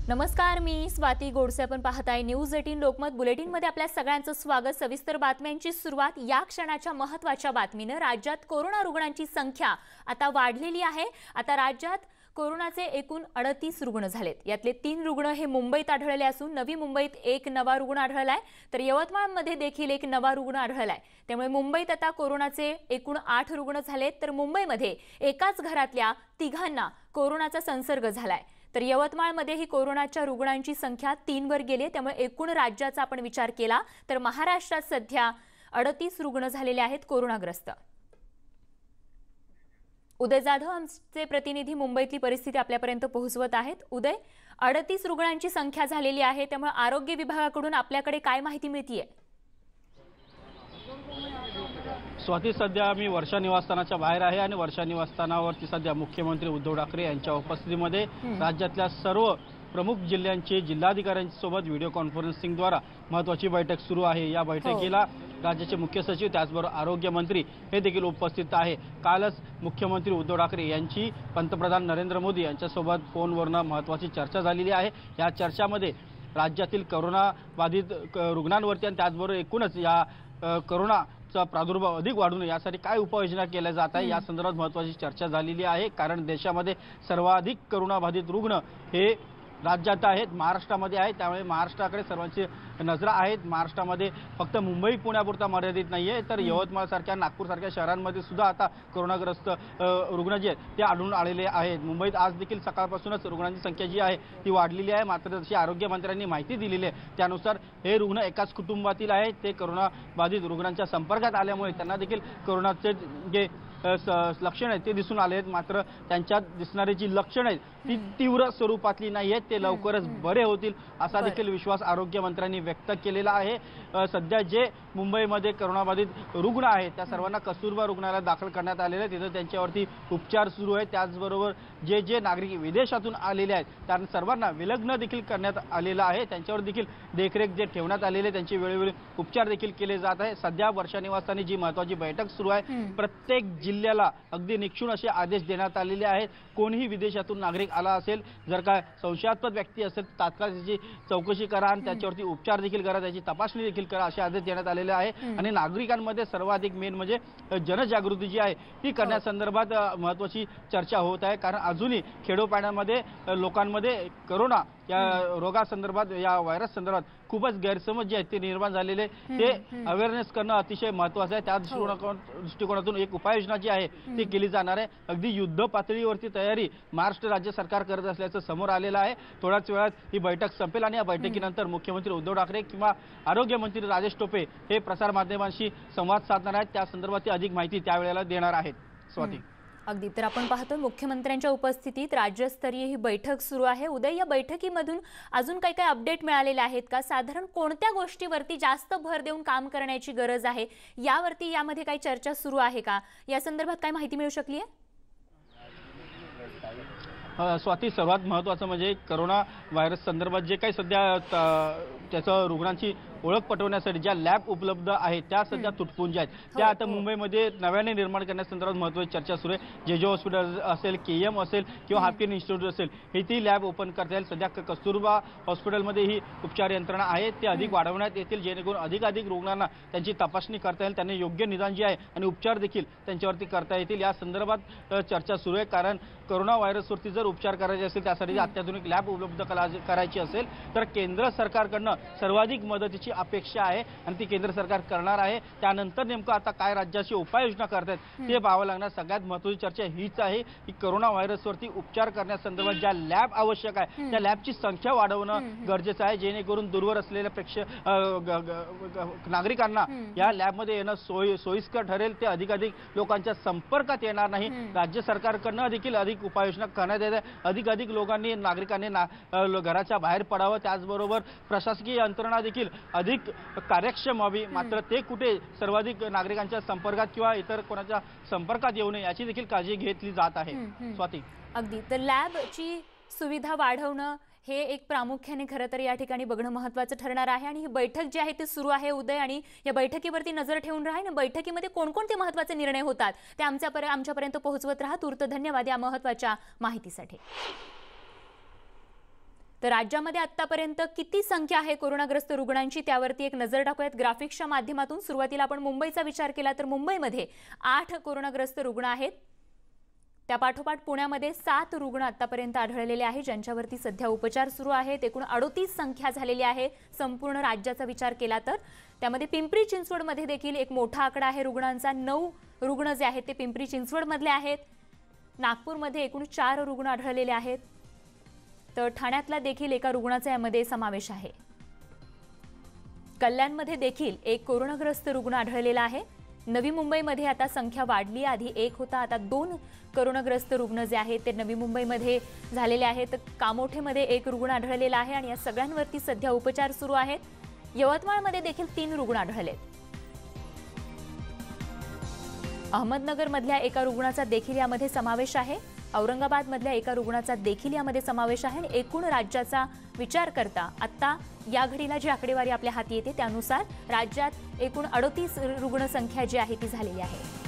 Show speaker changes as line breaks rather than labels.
नमस्कार, मी स्वाती गोडसे. आपण पाहताय न्यूज 18 लोकमत बुलेटिन मध्ये आपल्या सगळ्यांचं स्वागत. सविस्तर बातम्यांची सुरुवात या क्षणाच्या महत्त्वाच्या बातमीने. राज्यात कोरोना रुग्णांची संख्या आता वाढलेली आहे. आता राज्यात कोरोनाचे एकूण 38 रुग्ण झालेत. यातले 3 रुग्ण हे मुंबईत आढळले असून नवी मुंबईत एक नवा रुग्ण आढळलाय, तर यवतमाळमध्ये देखील एक नवा रुग्ण आढळलाय. त्यामुळे मुंबईत आता कोरोनाचे एकूण 8 रुग्ण झालेत, तर मुंबईमध्ये एकाच घरातल्या तिघांना कोरोनाचा संसर्ग झालाय. तर यवतमाळमध्येही कोरोनाच्या रुग्णांची संख्या 3 वर गेली. त्यामुळे एकूण राज्याचा आपण विचार केला तर महाराष्ट्रात सध्या 38 रुग्ण झालेले आहेत कोरोनाग्रस्त. उदय जाधव आमचे प्रतिनिधी मुंबईतली परिस्थिती आपल्यापर्यंत पोहोचवत आहेत. उदय, 38 रुग्णांची संख्या झालेली आहे, त्यामुळे आरोग्य विभागाकडून आपल्याकडे काय माहिती मिळतीये?
स्वाती, सध्या मी वर्षा निवासस्थानाच्या बाहेर आहे आणि वर्षा निवासस्थानावरती सध्या मुख्यमंत्री उद्धव ठाकरे यांच्या उपस्थितीमध्ये राज्यातल्या सर्व प्रमुख जिल्ह्यांचे जिल्हाधिकाऱ्यांसोबत व्हिडिओ कॉन्फरन्सिंगद्वारा महत्त्वाची बैठक सुरू आहे. या बैठकीला राज्याचे मुख्य सचिव त्याचबरोबर आरोग्य मंत्री हे देखील उपस्थित आहे. कालच मुख्यमंत्री उद्धव ठाकरे यांची पंतप्रधान नरेंद्र मोदी यांच्यासोबत फोनवरून महत्त्वाची चर्चा झालेली आहे. या चर्चामध्ये राज्यातील कोरोना बाधित रुग्णांवरती आणि त्याचबरोबर एकूणच या कोरोनाचा प्रादुर्भाव अधिक वाढू नये यासाठी काय उपाययोजना केल्या जात आहे या संदर्भात महत्त्वाची चर्चा झालेली आहे. कारण देशामध्ये सर्वाधिक कोरोनाबाधित रुग्ण हे राज्यात आहेत, महाराष्ट्रामध्ये आहेत. त्यामुळे महाराष्ट्राकडे सर्वांची नजर आहेत. महाराष्ट्रामध्ये फक्त मुंबई पुण्यापुरता मर्यादित नाही आहे, तर यवतमाळसारख्या नागपूरसारख्या शहरांमध्ये सुद्धा आता कोरोनाग्रस्त रुग्ण जे आहेत ते आढळून आलेले आहेत. मुंबईत आज देखील सकाळपासूनच रुग्णांची संख्या जी आहे ती वाढलेली आहे. मात्र जशी आरोग्यमंत्र्यांनी माहिती दिलेली आहे त्यानुसार हे रुग्ण एकाच कुटुंबातील आहेत. ते कोरोनाबाधित रुग्णांच्या संपर्कात आल्यामुळे त्यांना देखील कोरोनाचे जे लक्षण आहेत ते दिसून आले आहेत. मात्र त्यांच्यात दिसणारी जी लक्षणं आहेत ती तीव्र स्वरूपातली नाही आहेत, ते लवकरच बरे होतील असा देखील विश्वास आरोग्यमंत्र्यांनी व्यक्त केलेला आहे. सध्या जे मुंबईमध्ये कोरोनाबाधित रुग्ण आहेत त्या सर्वांना कस्तुरबा रुग्णालयात दाखल करण्यात आलेले आहेत. तिथे त्यांच्यावरती उपचार सुरू आहेत. त्याचबरोबर जे जे नागरिक विदेशातून आलेले आहेत त्यांना सर्वांना विलग्न देखील करण्यात आलेलं आहे. त्यांच्यावर देखील देखरेख जे ठेवण्यात आलेले त्यांचे वेळोवेळी उपचार देखील केले जात आहे. सध्या वर्षा निवासस्थानी जी महत्त्वाची बैठक सुरू आहे, प्रत्येक जिल्ह्याला अगदी निक्षून असे आदेश देण्यात आलेले आहेत. कोणीही विदेशातून नागरिक आला असेल, जर का संशयास्पद व्यक्ती असेल तात्काळ त्याची चौकशी करा आणि त्याच्यावरती उपचार देखील करा, त्याची तपासणी देखील करा असे आदेश देण्यात आलेले आहे. आणि नागरिकांमध्ये सर्वाधिक मेन म्हणजे जनजागृती जी आहे ती करण्यासंदर्भात महत्त्वाची चर्चा होत आहे. कारण अजूनही खेडोपाड्यांमध्ये लोकांमध्ये कोरोना या रोगासंदर्भात या व्हायरस संदर्भात खूपच गैरसमज जे आहेत ते निर्माण झालेले, ते अवेअरनेस करणं अतिशय महत्त्वाचं आहे. त्या दृष्टिकोनातून एक उपाययोजना जी आहे ती केली जाणार आहे. अगदी युद्ध पातळीवरती तयारी महाराष्ट्र राज्य सरकार करत असल्याचं समोर आलेलं आहे. थोड्याच वेळात ही बैठक संपेल आणि या बैठकीनंतर मुख्यमंत्री उद्धव ठाकरे किंवा आरोग्यमंत्री राजेश टोपे हे प्रसारमाध्यमांशी संवाद साधणार आहेत. त्या संदर्भात ते अधिक माहिती त्यावेळेला देणार आहेत. स्वाती,
अगदी. तर आपण पाहतो मुख्यमंत्र्यांच्या उपस्थितीत राज्यस्तरीय ही बैठक सुरू आहे. उदय, या बैठकीमधून अजून काही काही अपडेट मिळालेले आहेत का? साधारण कोणत्या गोष्टीवरती जास्त भर देऊन काम करण्याची गरज आहे यावरती यामध्ये काही चर्चा सुरू आहे का? या संदर्भात काय माहिती मिळू शकली आहे?
स्वाती, सर्वात महत्त्वाचं म्हणजे कोरोना व्हायरस संदर्भात जे काही सध्या त्याचं रुग्णांची ओळख पटवण्यासाठी ज्या लॅब उपलब्ध आहेत त्या सध्या तुटपुंज्या आहेत. त्या आता मुंबईमध्ये नव्याने निर्माण करण्यासंदर्भात महत्त्वाची चर्चा सुरू आहे. जे हॉस्पिटल असेल, KM असेल किंवा हाफकिन इन्स्टिट्यूट असेल, ही ती लॅब ओपन करता येईल. सध्या कस्तुरबा हॉस्पिटलमध्ये ही उपचार यंत्रणा आहे ते अधिक वाढवण्यात येतील, जेणेकरून अधिकाधिक रुग्णांना त्यांची तपासणी करता येईल, त्यांनी योग्य निदान जे आहे आणि उपचार देखील त्यांच्यावरती करता येतील. या संदर्भात चर्चा सुरू आहे. कारण कोरोना व्हायरसवरती जर उपचार करायचे असेल त्यासाठी अत्याधुनिक लॅब उपलब्ध करायची असेल तर केंद्र सरकारकडनं सर्वाधिक मदतीची अपेक्षा आहे आणि ती केंद्र सरकार करणार आहे. त्यानंतर नेमकं आता काय राज्याची उपाययोजना करतात ते पाहावं लागणार. सगळ्यात महत्त्वाची चर्चा हीच आहे की कोरोना व्हायरसवरती उपचार करण्यासंदर्भात ज्या लॅब आवश्यक आहे त्या लॅबची संख्या वाढवणं गरजेचं आहे, जेणेकरून दूरवर असलेल्या नागरिकांना या लॅबमध्ये येणं सोयीस्कर ठरेल. ते अधिकाधिक लोकांच्या संपर्कात येणार नाही. राज्य सरकारकडनं देखील अधिक उपाययोजना करण्यात येत आहे. अधिकाधिक लोकांनी नागरिकांनी घराच्या बाहेर पडावं. त्याचबरोबर प्रशासकीय यंत्रणा देखील अधिक कार्यक्षम व्हावी. मात्र ते कुठे सर्वाधिक नागरिकांच्या संपर्कात किंवा इतर कोणाच्या संपर्कात येऊ नये याची देखील काळजी घेतली जात आहे. स्वाती,
अगदी. तर लॅबची सुविधा वाढवणं हे एक प्रामुख्याने खरं तर या ठिकाणी बघणं महत्त्वाचं ठरणार आहे. आणि ही बैठक जी आहे ती सुरू आहे उदय, आणि या बैठकीवरती नजर ठेवून राहा. बैठकीमध्ये कोणकोणते महत्त्वाचे निर्णय होतात ते आमच्यापर्यंत पोहोचवत राहा. तूर्त धन्यवाद या महत्त्वाच्या माहितीसाठी. तर राज्यामध्ये आतापर्यंत किती संख्या आहे कोरोनाग्रस्त रुग्णांची त्यावरती एक नजर टाकूयात ग्राफिक्सच्या माध्यमातून। सुरुवातीला आपण मुंबईचा विचार केला तर मुंबईमध्ये 8 कोरोनाग्रस्त रुग्ण आहेत। त्यापाठोपाठ पुण्यामध्ये 7 रुग्ण आतापर्यंत आढळलेले आहेत, ज्यांच्यावरती सध्या उपचार सुरू आहेत। एकूण 38 संख्या झालेली आहे संपूर्ण राज्याचा विचार केला तर। त्यामध्ये पिंपरी चिंचवडमध्ये देखील एक मोठा आकडा आहे रुग्णांचा। 9 रुग्ण जे आहेत ते पिंपरी चिंचवडमधले आहेत। नागपूरमध्ये एकूण 4 रुग्ण आढळलेले आहेत, तर ठाण्यातला देखील एका रुग्णाचा यामध्ये समावेश आहे। कल्याणमध्ये देखील एक कोरोनाग्रस्त रुग्ण आढळलेला आहे। नवी मुंबईमध्ये आता संख्या वाढली, आधी 1 होता, आता 2 कोरोनाग्रस्त रुग्ण जे आहेत ते नवी मुंबईमध्ये झालेले आहेत। कामोठेमध्ये 1 रुग्ण आढळलेला आहे आणि या सगळ्यांवरती सध्या उपचार सुरू आहेत। यवतमाळमध्ये देखील 3 रुग्ण आढळलेत। अहमदनगरमधल्या एका रुग्णाचा देखील यामध्ये समावेश आहे। औरंगाबादमधल्या एका रुग्णाचा देखील यामध्ये समावेश आहे आणि एकूण राज्याचा विचार करता आता या घडीला जी आकडेवारी आपल्या हाती येते त्यानुसार राज्यात एकूण 38 रुग्णसंख्या जी आहे ती झालेली आहे।